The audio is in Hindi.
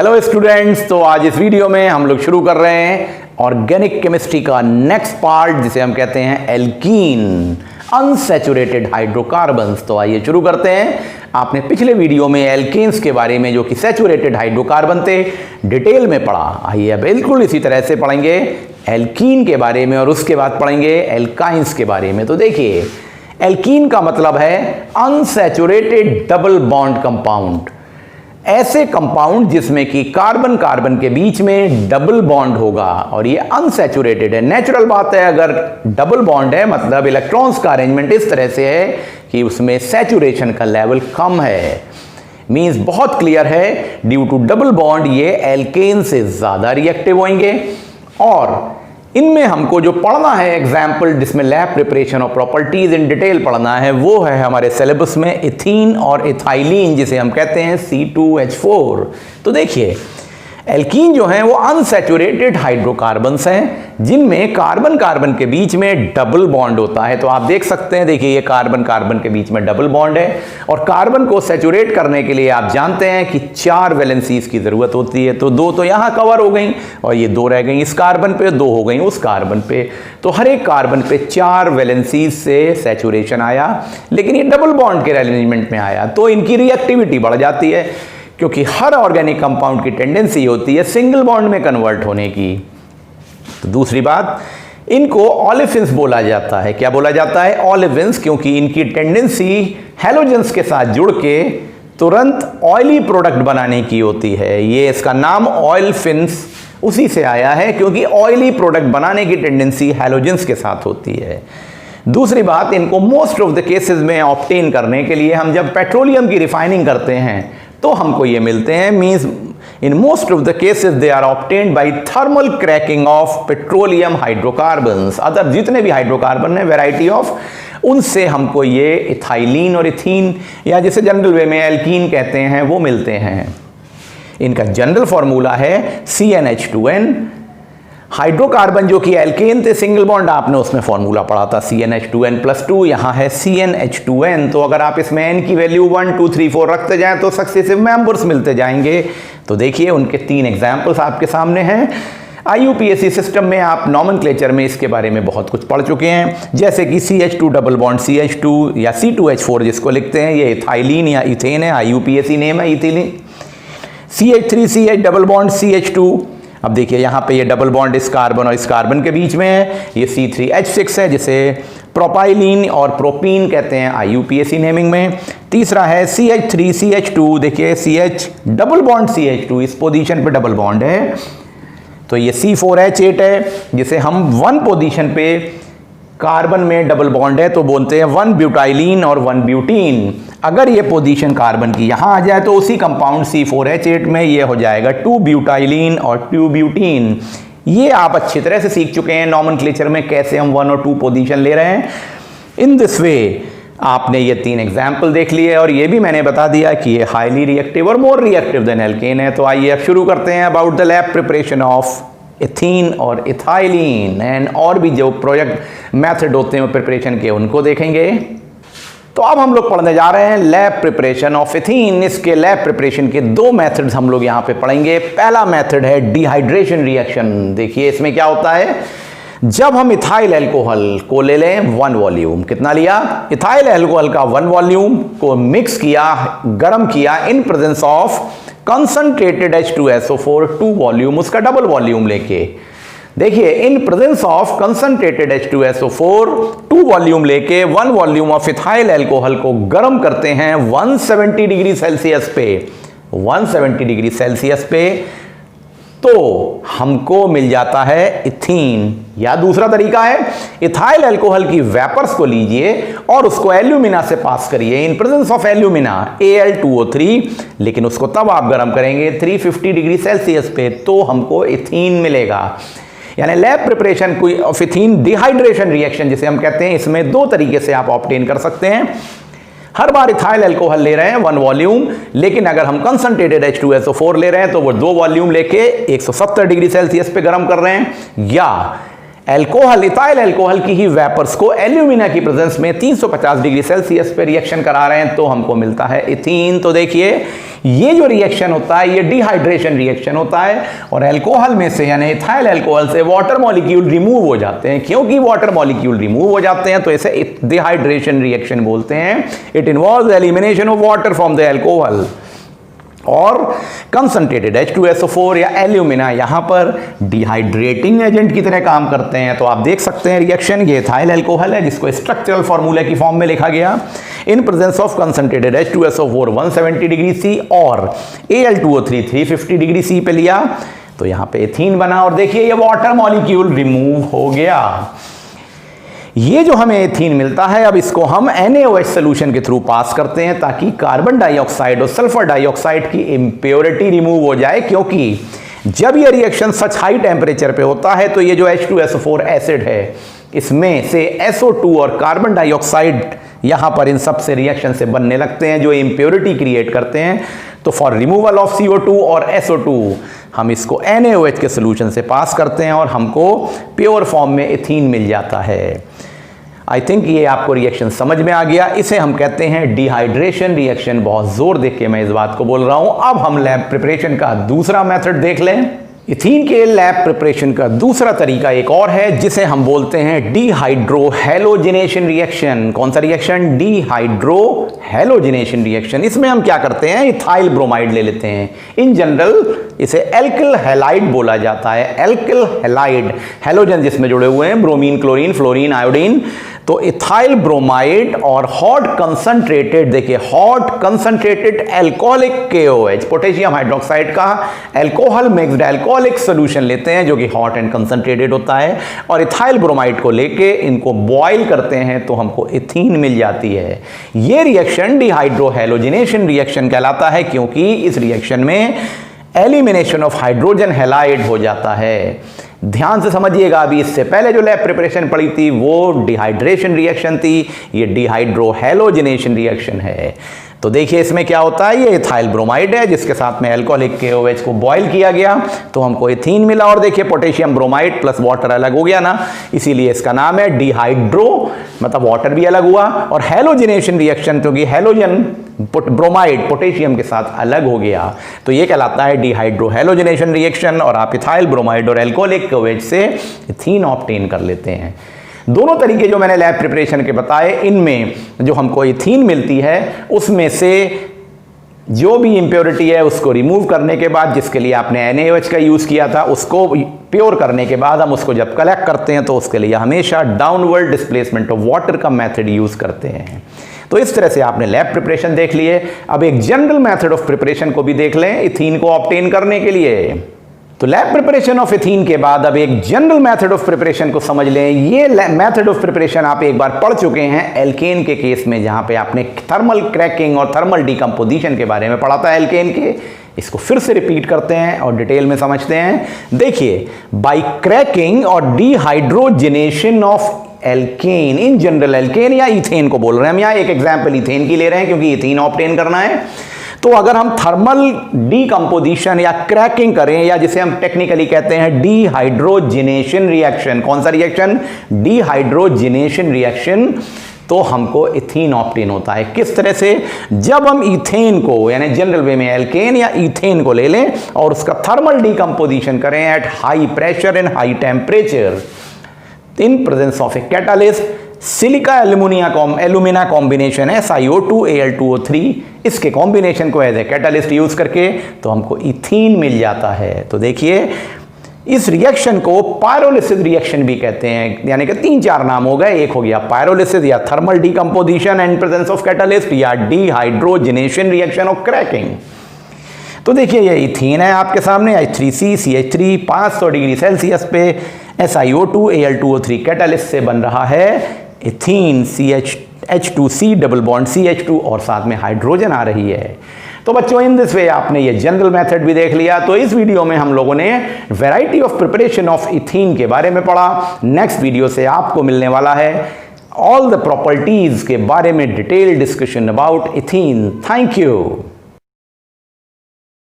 हेलो स्टूडेंट्स, तो आज इस वीडियो में हम लोग शुरू कर रहे हैं ऑर्गेनिक केमिस्ट्री का नेक्स्ट पार्ट, जिसे हम कहते हैं एल्कीन, अनसैचुरेटेड हाइड्रोकार्बन्स। तो आइए शुरू करते हैं। आपने पिछले वीडियो में एल्केन्स के बारे में, जो कि सैचुरेटेड हाइड्रोकार्बन थे, डिटेल में पढ़ा। आइए बिल्कुल इसी तरह से पढ़ेंगे एल्कीन के बारे में और उसके बाद पढ़ेंगे एल्काइंस के बारे में। तो देखिए, एल्कीन का मतलब है अनसैचुरेटेड डबल बॉन्ड कंपाउंड। ऐसे कंपाउंड जिसमें कि कार्बन कार्बन के बीच में डबल बॉन्ड होगा और ये अनसैचुरेटेड है। नेचुरल बात है, अगर डबल बॉन्ड है मतलब इलेक्ट्रॉन्स का अरेंजमेंट इस तरह से है कि उसमें सैचुरेशन का लेवल कम है। मींस बहुत क्लियर है, ड्यू टू डबल बॉन्ड ये एल्केन से ज्यादा रिएक्टिव होंगे। और इनमें हमको जो पढ़ना है एग्जाम्पल, जिसमें लैब प्रिपरेशन और प्रॉपर्टीज इन डिटेल पढ़ना है, वो है हमारे सिलेबस में इथीन और इथाइलिन, जिसे हम कहते हैं C2H4। तो देखिए, एल्कीन जो है वो अनसैचुरेटेड हाइड्रोकार्बन्स हैं जिनमें कार्बन कार्बन के बीच में डबल बॉन्ड होता है। तो आप देख सकते हैं, देखिए ये कार्बन कार्बन के बीच में डबल बॉन्ड है और कार्बन को सैचुरेट करने के लिए आप जानते हैं कि 4 वैलेंसीज की जरूरत होती है। तो 2 तो यहां कवर हो गई और ये 2 रह गई इस कार्बन पे, 2 हो गई उस कार्बन पे। तो हर एक कार्बन पे 4 वैलेंसीज से सैचुरेशन आया, लेकिन ये डबल बॉन्ड के अरेंजमेंट में आया तो इनकी रिएक्टिविटी बढ़ जाती है, क्योंकि हर ऑर्गेनिक कंपाउंड की टेंडेंसी होती है सिंगल बॉन्ड में कन्वर्ट होने की। तो दूसरी बात, इनको ऑलिफिन्स बोला जाता है। क्या बोला जाता है? ऑलिफिन्स, क्योंकि इनकी टेंडेंसी हैलोजेंस के साथ जुड़ के तुरंत ऑयली प्रोडक्ट बनाने की होती है। ये इसका नाम ऑयलफिन्स उसी से आया है, क्योंकि ऑयली प्रोडक्ट बनाने की टेंडेंसी हैलोजेंस के साथ होती है। दूसरी बात, इनको मोस्ट ऑफ द केसेस में ऑब्टेन करने के लिए हम जब पेट्रोलियम की रिफाइनिंग करते हैं तो हमको ये मिलते हैं। Means in most of the cases they are obtained by thermal cracking of petroleum hydrocarbons. Other जितने भी हाइड्रोकार्बन है वैरायटी ऑफ, उनसे हमको ये इथाइलिन और इथीन, या जिसे जनरल वे में एल्कीन कहते हैं, वो मिलते हैं। इनका जनरल फॉर्मूला है CnH2n। हाइड्रोकार्बन जो कि एल्केन थे सिंगल बॉन्ड, आपने उसमें फॉर्मूला पढ़ा था CnH2n+2, यहाँ है CnH2n। तो अगर आप इसमें n की वैल्यू 1 2 3 4 रखते जाएं तो सक्सेसिव मेंबर्स मिलते जाएंगे। तो देखिए, उनके 3 एग्जाम्पल्स आपके सामने हैं। IUPAC सिस्टम में आप नॉमेनक्लेचर में इसके बारे में बहुत कुछ पढ़ चुके हैं, जैसे कि CH2 डबल बॉन्ड CH2 या C2H4 जिसको लिखते हैं, ये इथाइलिन या इथेन है, IUPAC नेम है ethylene. CH3CH double bond CH2। अब देखिए यहाँ पे ये डबल बॉन्ड इस कार्बन और इस कार्बन के बीच में है। ये C3H6 है, जिसे प्रोपाइलिन और प्रोपीन कहते हैं IUPAC नेमिंग में। तीसरा है CH3CH2। देखिए CH डबल बॉन्ड CH2 इस पोजीशन पे डबल बॉन्ड है, तो ये C4H8 है, जिसे हम 1 पोजीशन पे कार्बन में डबल बॉन्ड है तो बोलते हैं 1 ब्यूटाइलिन और 1 ब्यूटीन। अगर ये पोजीशन कार्बन की यहां आ जाए तो उसी कंपाउंड C4H8 में ये हो जाएगा 2 ब्यूटाइलिन और 2 ब्यूटीन। ये आप अच्छी तरह से सीख चुके हैं नॉमेनक्लेचर में, कैसे हम 1 और 2 पोजीशन ले रहे हैं। इन दिस वे आपने ये 3 एग्जाम्पल देख लिए और ये भी मैंने बता दिया कि ये हाईली रिएक्टिव और मोर रिएक्टिव देन एल्केन है। तो आइए अब शुरू करते हैं about the lab preparation of ethene और इथाइलिन, एंड और भी जो प्रोजेक्ट मेथड होते हैं प्रिपरेशन के, उनको देखेंगे। तो अब हम लोग पढ़ने जा रहे हैं लैब प्रिपरेशन ऑफ इथीन। इसके लैब प्रिपरेशन के 2 मेथड्स हम लोग यहाँ पे पढ़ेंगे। पहला मेथड है डिहाइड्रेशन रिएक्शन। देखिए इसमें क्या होता है, जब हम इथाइल अल्कोहल को ले लें 1 वॉल्यूम, कितना लिया? इथाइल अल्कोहल का 1 वॉल्यूम को मिक्स किया, गर्म किया इन presence of concentrated H2SO4 2 volume, उसका डबल वॉल्यूम लेके। देखिए, इन presence of concentrated H2SO4 2 volume लेके 1 वॉल्यूम ऑफ इथाइल अल्कोहल को गर्म करते हैं 170 डिग्री सेल्सियस पे। 170 डिग्री सेल्सियस पे तो हमको मिल जाता है इथीन। या दूसरा तरीका है, इथाइल अल्कोहल की वेपर्स को लीजिए और उसको एल्यूमिना से पास करिए इन प्रेजेंस ऑफ एल्यूमिना Al2O3, लेकिन उसको तब आप गर्म करेंगे 350 डिग्री सेल्सियस पे, तो हमको इथीन मिलेगा। यानी लैब प्रिपरेशन कोई ऑफ इथीन डिहाइड्रेशन रिएक्शन जिसे हम कहते हैं, इसमें 2 तरीके से आप ऑब्टेन कर सकते हैं। हर बार इथाइल अल्कोहल ले रहे हैं 1 वॉल्यूम, लेकिन अगर हम कंसंट्रेटेड H2SO4 ले रहे हैं तो वो 2 वॉल्यूम लेके 170 डिग्री सेल्सियस पे गर्म कर रहे हैं। या एल्कोहल, इथाइल एल्कोहल की ही वेपर्स को एल्यूमिना की प्रेजेंस में 350 डिग्री सेल्सियस पे रिएक्शन करा रहे हैं तो हमको मिलता है इथीन। तो देखिए ये जो रिएक्शन होता है ये डिहाइड्रेशन रिएक्शन होता है और एल्कोहल में से यानी इथाइल एल्कोहल से वाटर मॉलिक्यूल रिमूव हो जाते हैं। क्योंकि वाटर मॉलिक्यूल रिमूव हो जाते हैं तो इसे डिहाइड्रेशन रिएक्शन बोलते हैं। It involves elimination of water from the alcohol और कंसंट्रेटेड H2SO4 या एल्यूमिना यहां पर डिहाइड्रेटिंग एजेंट की तरह काम करते हैं। तो आप देख सकते हैं रिएक्शन, ये इथाइल एल्कोहल है जिसको स्ट्रक्चरल फॉर्मूला की फॉर्म में लिखा गया in presence of concentrated H2SO4 170 degree C और Al2O3 350 डिग्री सी पे लिया तो यहां पे एथीन बना और देखिए ये वाटर मॉलिक्यूल रिमूव हो गया। ये जो हमें एथीन मिलता है अब इसको हम NaOH सोल्यूशन के थ्रू पास करते हैं ताकि कार्बन डाइऑक्साइड और सल्फर डाइऑक्साइड की इम्प्योरिटी रिमूव हो जाए। क्योंकि जब ये रिएक्शन सच हाई टेम्परेचर पे होता है तो ये जो H2SO4 एसिड है इसमें से SO2 और कार्बन डाइऑक्साइड यहां पर इन सब से रिएक्शन से बनने लगते हैं जो इम्प्योरिटी क्रिएट करते हैं। तो फॉर रिमूवल ऑफ CO2 और SO2 हम इसको NaOH के सोल्यूशन से पास करते हैं और हमको प्योर फॉर्म में एथीन मिल जाता है। आई थिंक ये आपको रिएक्शन समझ में आ गया। इसे हम कहते हैं डिहाइड्रेशन रिएक्शन। बहुत जोर देख के मैं इस बात को बोल रहा हूं। अब हम लैब प्रिपरेशन का दूसरा मेथड देख लें। इथीन के लैब प्रिपरेशन का दूसरा तरीका एक और है जिसे हम बोलते हैं डिहाइड्रो हैलोजिनेशन रिएक्शन। कौन सा रिएक्शन? Dehydro halogenation reaction. इसमें हम क्या करते हैं, इथाइल ब्रोमाइड ले लेते हैं। इन जनरल इसे एल्किल हैलाइड बोला जाता है। एल्किल हैलाइड, हैलोजन जिसमें जुड़े हुए हैं ब्रोमीन, क्लोरीन, फ्लोरीन, आयोडीन। तो इथाइल ब्रोमाइड और हॉट कंसंट्रेटेड, देखिए hot concentrated alcoholic KOH potassium hydroxide का एल्कोहल मिक्स्ड एल्कोहलिक सॉल्यूशन लेते हैं जो कि हॉट एंड कंसंट्रेटेड होता है और इथाइल ब्रोमाइड को लेके इनको बॉयल करते हैं तो हमको एथीन मिल जाती है। यह रिएक्शन डिहाइड्रो हैलोजिनेशन रिएक्शन कहलाता है क्योंकि इस रिएक्शन में एलिमिनेशन ऑफ हाइड्रोजन हैलाइड हो जाता है। ध्यान से समझिएगा, अभी इससे पहले जो लैब प्रिपरेशन पड़ी थी वो डिहाइड्रेशन रिएक्शन थी, ये डिहाइड्रो हैलोजिनेशन रिएक्शन है। तो देखिए इसमें क्या होता है, ये इथाइल ब्रोमाइड है जिसके साथ में अल्कोहलिक KOH को बॉयल किया गया तो हमको एथीन मिला और देखिए पोटेशियम ब्रोमाइड प्लस वाटर अलग हो गया ना, इसीलिए इसका नाम है डिहाइड्रो, मतलब वाटर भी अलग हुआ और हैलोजिनेशन रिएक्शन क्योंकि हैलोजन ब्रोमाइड पोटेशियम के साथ अलग हो गया तो ये कहलाता है डिहाइड्रो हैलोजिनेशन रिएक्शन और आप इथाइल ब्रोमाइड और अल्कोहलिक KOH से एथीन ऑब्टेन कर लेते हैं। दोनों तरीके जो मैंने लैब प्रिपरेशन के बताए इनमें जो हमको एथीन मिलती है उसमें से जो भी इंप्योरिटी है उसको रिमूव करने के बाद, जिसके लिए आपने NaOH का यूज किया था, उसको प्योर करने के बाद हम उसको जब कलेक्ट करते हैं तो उसके लिए हमेशा डाउनवर्ड डिस्प्लेसमेंट ऑफ वाटर का मेथड यूज करते हैं। तो इस तरह से आपने लैब प्रिपरेशन देख लिए। अब एक जनरल मेथड ऑफ प्रिपरेशन को भी देख लें एथीन को ऑब्टेन करने के लिए। तो लैब प्रिपरेशन ऑफ एथीन के बाद अब एक जनरल मेथड ऑफ प्रिपरेशन को समझ लें। ये मेथड ऑफ प्रिपरेशन आप एक बार पढ़ चुके हैं एल्केन के केस में, जहां पे आपने थर्मल क्रैकिंग और थर्मल डिकम्पोजिशन के बारे में पढ़ा था एल्केन के। इसको फिर से रिपीट करते हैं और डिटेल में समझते हैं। देखिए, बाय क्रैकिंग और dehydrogenation of alkane, in general alkane या इथेन को बोल रहे हैं हम, यहाँ एक एग्जाम्पल इथेन की ले रहे हैं क्योंकि इथेन ऑब्टेन करना है। तो अगर हम थर्मल डीकंपोजिशन या क्रैकिंग करें या जिसे हम टेक्निकली कहते हैं डिहाइड्रोजिनेशन रिएक्शन, कौन सा रिएक्शन? डिहाइड्रोजिनेशन रिएक्शन, तो हमको इथीन ऑब्टेन होता है। किस तरह से? जब हम इथेन को यानी जनरल वे में एल्केन या इथेन को ले लें और उसका थर्मल डीकंपोजिशन करें at high pressure and high temperature in presence of a catalyst, silica alumina combination है SiO2 Al2O3, इसके कॉम्बिनेशन को एज ए कैटालिस्ट यूज करके तो हमको इथीन मिल जाता है। तो देखिए इस रिएक्शन को पायरोलिसिस रिएक्शन भी कहते हैं, यानी कि 3-4 नाम हो गए। एक हो गया पायरोलिसिस या thermal decomposition and presence of catalyst, या डिहाइड्रोजिनेशन रिएक्शन ऑफ क्रैकिंग। तो देखिए ये इथीन है आपके सामने, H3CH3 500 डिग्री सेल्सियस पे SiO2 Al2O3 कैटालिस्ट से बन रहा है ethene, H2C double bond CH2 और साथ में हाइड्रोजन आ रही है। तो बच्चों इन दिस वे आपने ये जनरल मेथड भी देख लिया। तो इस वीडियो में हम लोगों ने variety of preparation of ethene के बारे में पढ़ा। नेक्स्ट वीडियो से आपको मिलने वाला है ऑल द प्रॉपर्टीज के बारे में detail discussion about ethene. Thank you.